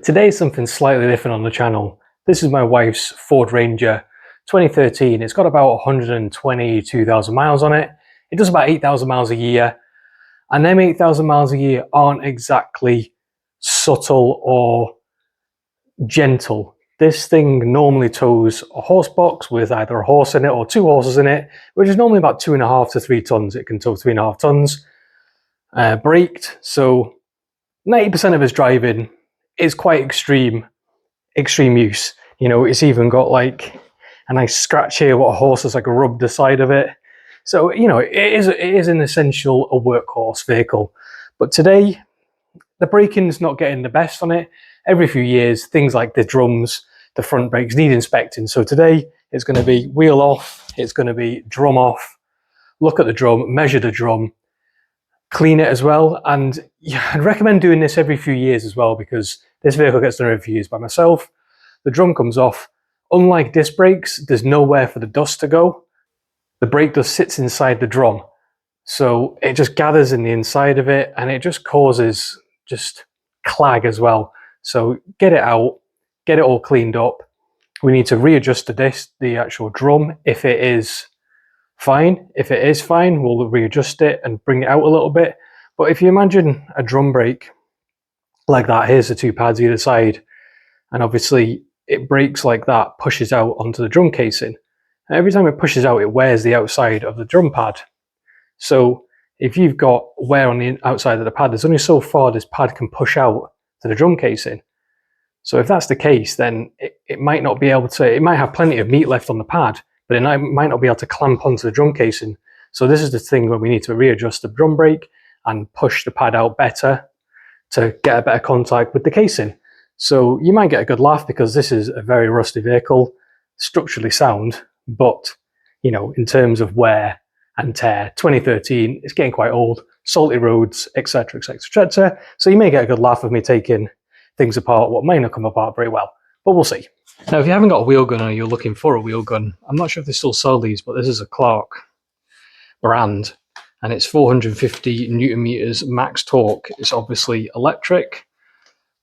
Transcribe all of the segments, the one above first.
Today is something slightly different on the channel. This is my wife's Ford Ranger 2013. It's got about 122,000 miles on it. It does about 8,000 miles a year. And them 8,000 miles a year aren't exactly subtle or gentle. This thing normally tows a horse box with either a horse in it or two horses in it, which is normally about 2.5 to 3 tons. It can tow 3.5 tons. Braked, so 90% of his driving is quite extreme use. You know, it's even got like a nice scratch here what a horse has like rubbed the side of it. So, you know, it is an essential a workhorse vehicle. But today, the braking's not getting the best on it. Every few years, things like the drums, the front brakes need inspecting. So today, it's going to be wheel off, it's going to be drum off, look at the drum, measure the drum, clean it as well. And yeah, I'd recommend doing this every few years as well, because this vehicle gets done every few years by myself. The drum comes off. Unlike disc brakes, there's nowhere for the dust to go. The brake dust sits inside the drum. So it just gathers in the inside of it, and it just causes just clag as well. So get it out, get it all cleaned up. We need to readjust the actual drum if it is fine. If it is fine, we'll readjust it and bring it out a little bit. But if you imagine a drum brake like that, here's the two pads either side, and obviously it breaks like that, pushes out onto the drum casing. And every time it pushes out, it wears the outside of the drum pad. So if you've got wear on the outside of the pad, there's only so far this pad can push out to the drum casing. So if that's the case, then it might not be able to, it might have plenty of meat left on the pad, but it might not be able to clamp onto the drum casing. So this is the thing where we need to readjust the drum brake and push the pad out better to get a better contact with the casing. So you might get a good laugh because this is a very rusty vehicle, structurally sound, but you know, in terms of wear and tear, 2013, it's getting quite old, salty roads, etc, etc, etc. So you may get a good laugh of me taking things apart, what may not come apart very well, but we'll see. Now, if you haven't got a wheel gun or you're looking for a wheel gun, I'm not sure if they still sell these, but this is a Clark brand, and it's 450 Newton meters max torque. It's obviously electric,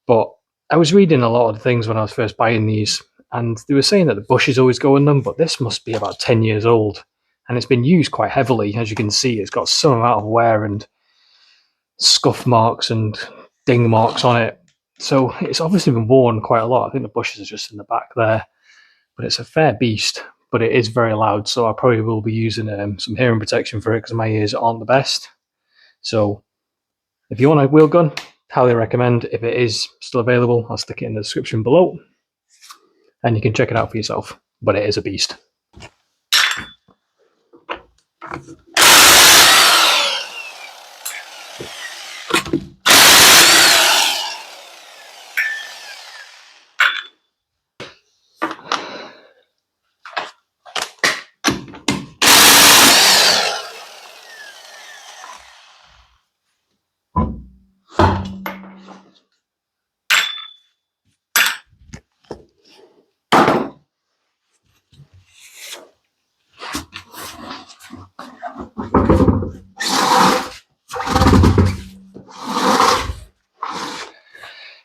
but I was reading a lot of things when I was first buying these, and they were saying that the bushes always go in them, but this must be about 10 years old, and it's been used quite heavily. As you can see, it's got some amount of wear and scuff marks and ding marks on it. So it's obviously been worn quite a lot. I think the bushes are just in the back there, but it's a fair beast, but it is very loud. So I probably will be using some hearing protection for it because my ears aren't the best. So if you want a wheel gun, highly recommend. If it is still available, I'll stick it in the description below and you can check it out for yourself, but it is a beast.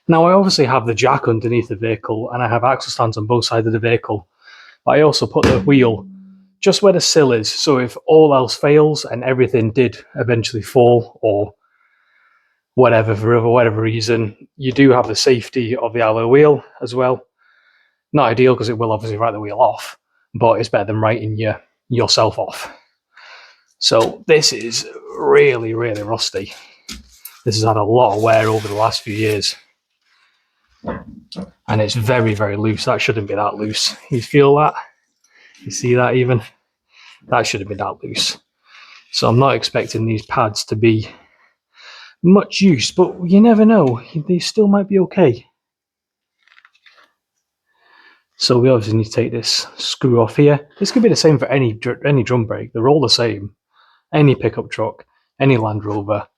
Now, I obviously have the jack underneath the vehicle and I have axle stands on both sides of the vehicle, but I also put the wheel just where the sill is. So if all else fails and everything did eventually fall or whatever, for whatever reason, you do have the safety of the alloy wheel as well. Not ideal because it will obviously write the wheel off, but it's better than writing yourself off. So this is really, really rusty. This has had a lot of wear over the last few years. And it's very, very loose. That shouldn't be that loose. You feel that? You see that even? That shouldn't be that loose. So I'm not expecting these pads to be much use, but you never know. They still might be okay. So we obviously need to take this screw off here. This could be the same for any drum brake. They're all the same. Any pickup truck, any Land Rover,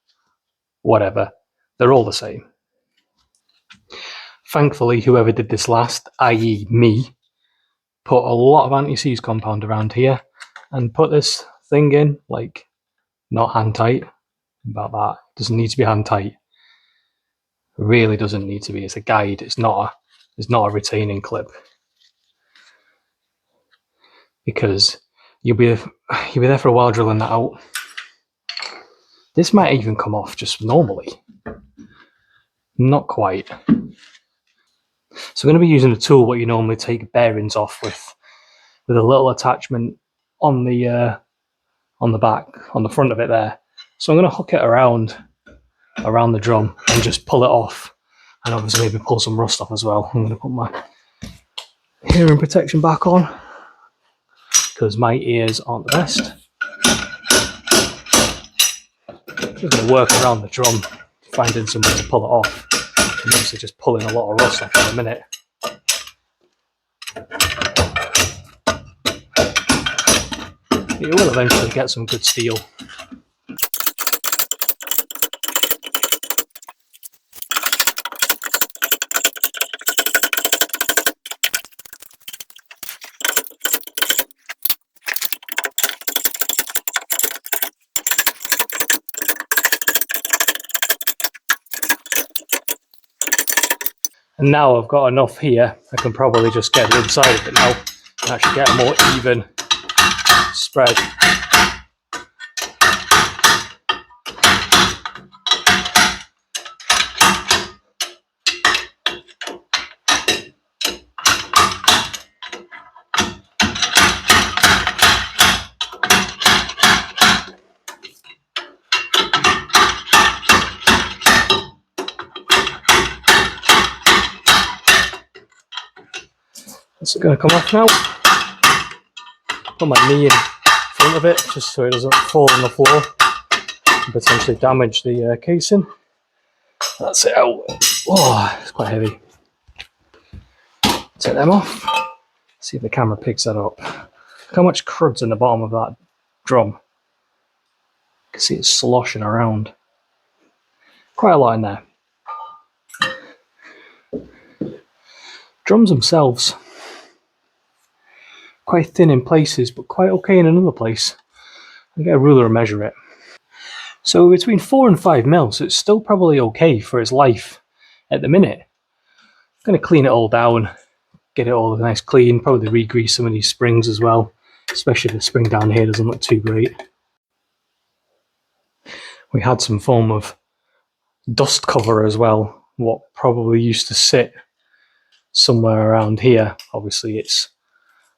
whatever. They're all the same. Thankfully, whoever did this last, i.e. me, put a lot of anti-seize compound around here and put this thing in, like, not hand tight, about that. It doesn't need to be hand tight. really doesn't need to be. It's a guide. It's not a retaining clip, because you'll be there for a while drilling that out. This might even come off just normally. Not quite. So I'm going to be using a tool what you normally take bearings off with a little attachment on the back, on the front of it there. So I'm going to hook it around the drum and just pull it off, and obviously maybe pull some rust off as well. I'm going to put my hearing protection back on because my ears aren't the best. Just going to work around the drum, finding somewhere to pull it off. I'm obviously just pulling a lot of rust off in a minute. You will eventually get some good steel. And now I've got enough here, I can probably just get the inside of it now and actually get a more even spread. It's going to come off now. Put my knee in front of it just so it doesn't fall on the floor and potentially damage the casing. That's it out. Oh, it's quite heavy. Take them off. See if the camera picks that up. Look how much crud's in the bottom of that drum. You can see it sloshing around. Quite a lot in there. Drums themselves, quite thin in places, but quite okay in another place. I'll get a ruler and measure it. So between 4 and 5 mil, so it's still probably okay for its life at the minute. I'm going to clean it all down, get it all nice clean, probably re-grease some of these springs as well, especially if the spring down here doesn't look too great. We had some form of dust cover as well, what probably used to sit somewhere around here. Obviously it's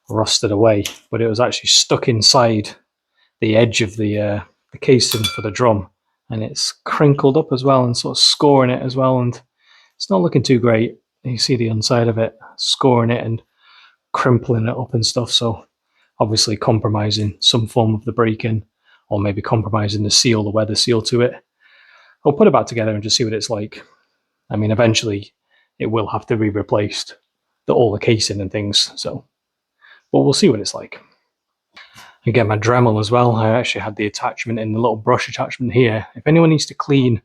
rusted away, but it was actually stuck inside the edge of the casing for the drum, and it's crinkled up as well and sort of scoring it as well, and it's not looking too great. You see the inside of it scoring it and crimpling it up and stuff, so obviously compromising some form of the break-in, or maybe compromising the seal, the weather seal to it. I'll put it back together and just see what it's like. I mean, eventually it will have to be replaced, all the casing and things, so but we'll see what it's like. I get my Dremel as well. I actually had the attachment in the little brush attachment here. If anyone needs to clean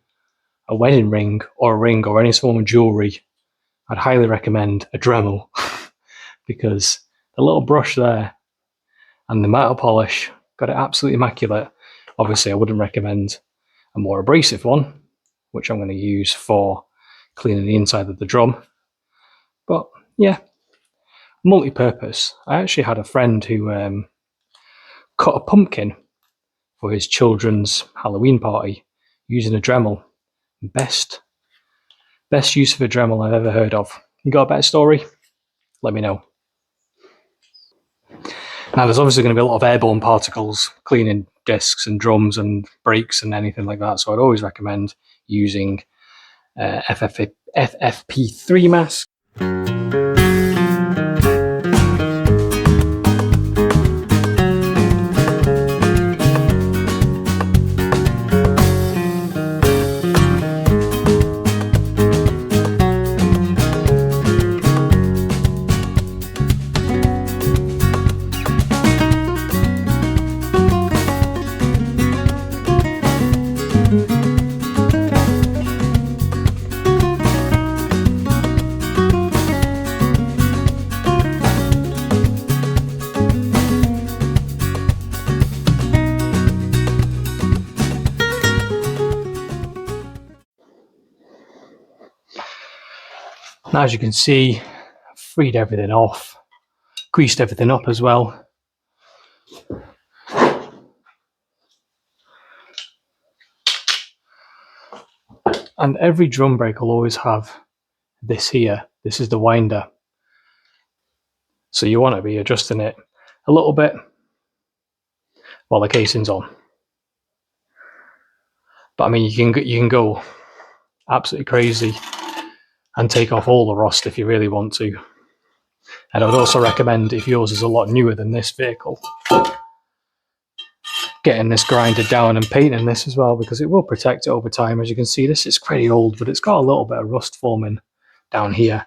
a wedding ring or any form of jewellery, I'd highly recommend a Dremel because the little brush there and the metal polish got it absolutely immaculate. Obviously I wouldn't recommend a more abrasive one, which I'm going to use for cleaning the inside of the drum, but yeah, multi-purpose. I actually had a friend who cut a pumpkin for his children's Halloween party using a Dremel. Best use of a Dremel I've ever heard of. You got a better story? Let me know. Now there's obviously going to be a lot of airborne particles cleaning discs and drums and brakes and anything like that, so I'd always recommend using FFP3 mask. And as you can see, I've freed everything off, greased everything up as well. And every drum brake will always have this here. This is the winder. So you want to be adjusting it a little bit while the casing's on. But I mean, you can go absolutely crazy and take off all the rust if you really want to. And I would also recommend, if yours is a lot newer than this vehicle, getting this grinded down and painting this as well, because it will protect it over time. As you can see, this is pretty old, but it's got a little bit of rust forming down here.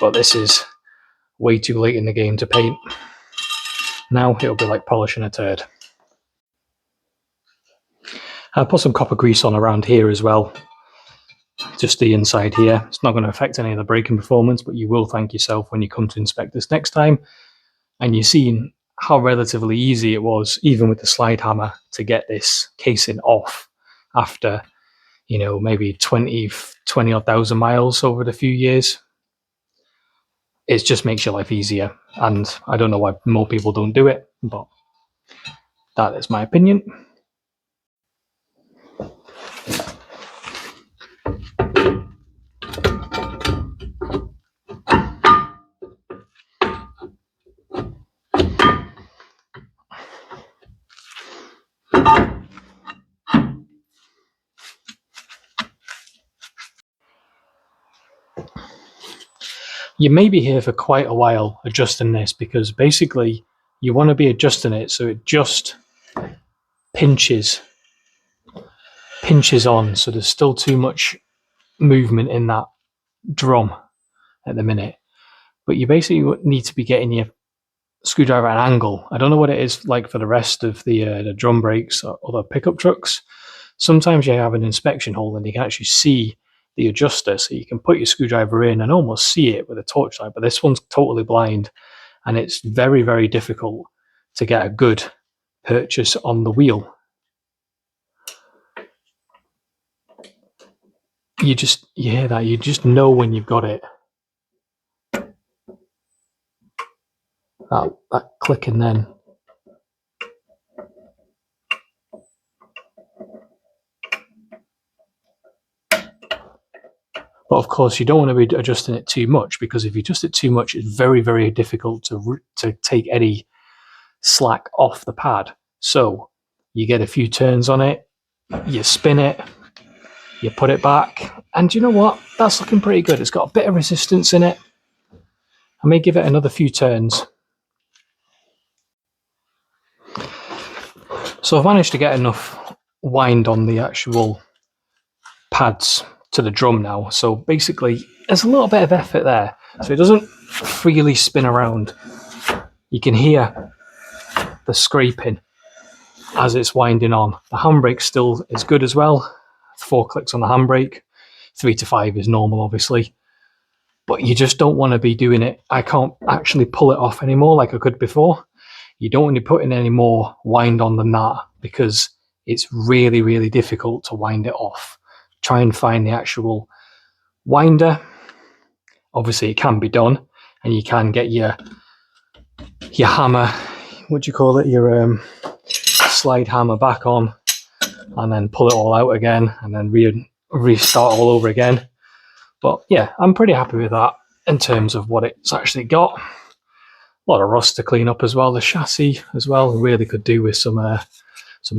But this is way too late in the game to paint. Now it'll be like polishing a turd. I'll put some copper grease on around here as well. Just the inside here. It's not going to affect any of the braking performance, but you will thank yourself when you come to inspect this next time. And you've seen how relatively easy it was, even with the slide hammer, to get this casing off after, you know, maybe 20 odd thousand miles over the few years. It just makes your life easier. And I don't know why more people don't do it, but that is my opinion. You may be here for quite a while adjusting this, because basically you want to be adjusting it so it just pinches on, so there's still too much movement in that drum at the minute. But you basically need to be getting your screwdriver at an angle. I don't know what it is like for the rest of the drum brakes or the pickup trucks. Sometimes you have an inspection hole and you can actually see the adjuster, so you can put your screwdriver in and almost see it with a torchlight. But this one's totally blind, and it's very, very difficult to get a good purchase on the wheel. You hear that, you just know when you've got it. That clicking then. But of course, you don't want to be adjusting it too much, because if you adjust it too much, it's very, very difficult to take any slack off the pad. So you get a few turns on it, you spin it, you put it back, and you know what? That's looking pretty good. It's got a bit of resistance in it. I may give it another few turns. So I've managed to get enough wind on the actual pads to the drum now. So basically, there's a little bit of effort there. So it doesn't freely spin around. You can hear the scraping as it's winding on. The handbrake still is good as well. 4 clicks on the handbrake. 3 to 5 is normal, obviously. But you just don't want to be doing it. I can't actually pull it off anymore like I could before. You don't want to be putting any more wind on than that, because it's really, really difficult to wind it off. Try and find the actual winder. Obviously, it can be done, and you can get your hammer, what do you call it, your slide hammer back on, and then pull it all out again, and then restart all over again. But yeah, I'm pretty happy with that in terms of what it's actually got. A lot of rust to clean up as well. The chassis as well really could do with some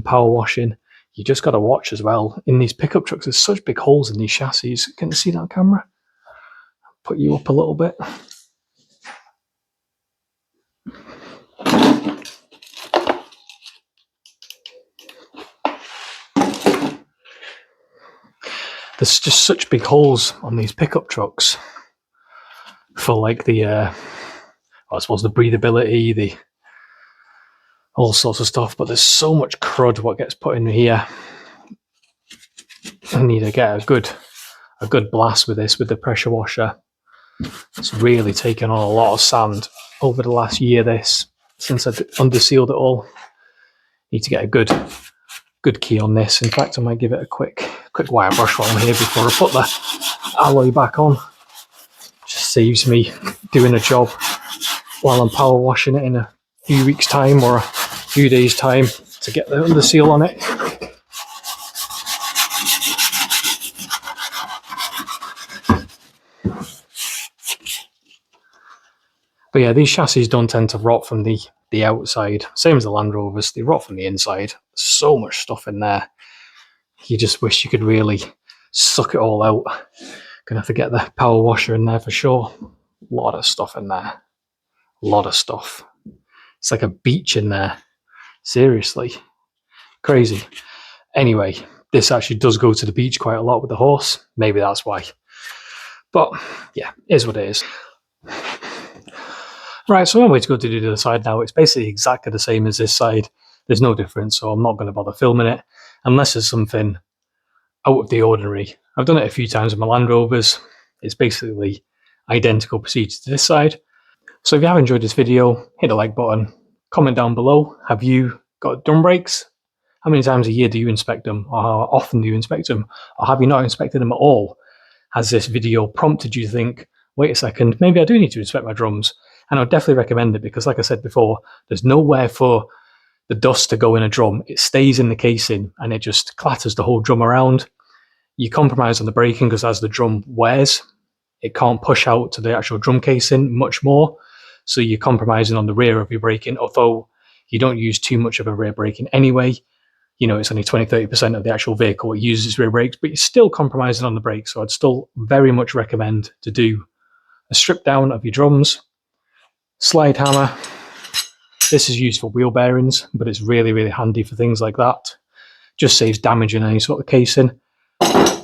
power washing. You just got to watch as well. In these pickup trucks, there's such big holes in these chassis. Can you see that on camera? Put you up a little bit. There's just such big holes on these pickup trucks for like the I suppose the breathability, all sorts of stuff, but there's so much crud what gets put in here. I need to get a good blast with this, with the pressure washer. It's really taken on a lot of sand over the last year, since I've undersealed it all. Need to get a good key on this. In fact, I might give it a quick wire brush while I'm here before I put the alloy back on. Just saves me doing a job while I'm power washing it in a few weeks' time or a few days' time to get the under seal on it. But yeah, these chassis don't tend to rot from the outside. Same as the Land Rovers, they rot from the inside. So much stuff in there. You just wish you could really suck it all out. Gonna have to get the power washer in there for sure. A lot of stuff in there. A lot of stuff. It's like a beach in there. Seriously. Crazy. Anyway, this actually does go to the beach quite a lot with the horse. Maybe that's why. But yeah, it is what it is. Right, so I'm going to go to the other side now. It's basically exactly the same as this side. There's no difference, so I'm not going to bother filming it unless there's something out of the ordinary. I've done it a few times with my Land Rovers. It's basically identical procedure to this side. So if you have enjoyed this video, hit the like button, comment down below. Have you got drum brakes? How many times a year do you inspect them? Or how often do you inspect them? Or have you not inspected them at all? Has this video prompted you to think, wait a second, maybe I do need to inspect my drums? And I would definitely recommend it because, like I said before, there's nowhere for the dust to go in a drum. It stays in the casing and it just clatters the whole drum around. You compromise on the braking because as the drum wears, it can't push out to the actual drum casing much more. So you're compromising on the rear of your braking, although you don't use too much of a rear braking anyway. You know, it's only 20-30% of the actual vehicle that uses rear brakes, but you're still compromising on the brakes. So I'd still very much recommend to do a strip down of your drums. Slide hammer. This is used for wheel bearings, but it's really, really handy for things like that. Just saves damage in any sort of casing.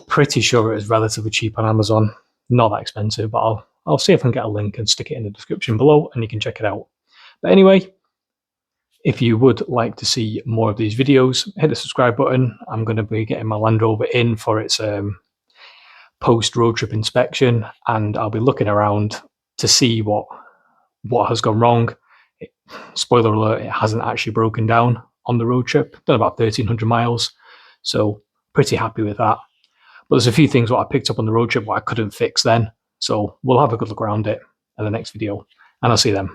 Pretty sure it is relatively cheap on Amazon. Not that expensive, but I'll see if I can get a link and stick it in the description below and you can check it out. But anyway, if you would like to see more of these videos, hit the subscribe button. I'm going to be getting my Land Rover in for its post road trip inspection, and I'll be looking around to see what has gone wrong. Spoiler alert, it hasn't actually broken down on the road trip. Done about 1,300 miles, so pretty happy with that. But there's a few things what I picked up on the road trip what I couldn't fix then, so we'll have a good look around it in the next video, and I'll see you then.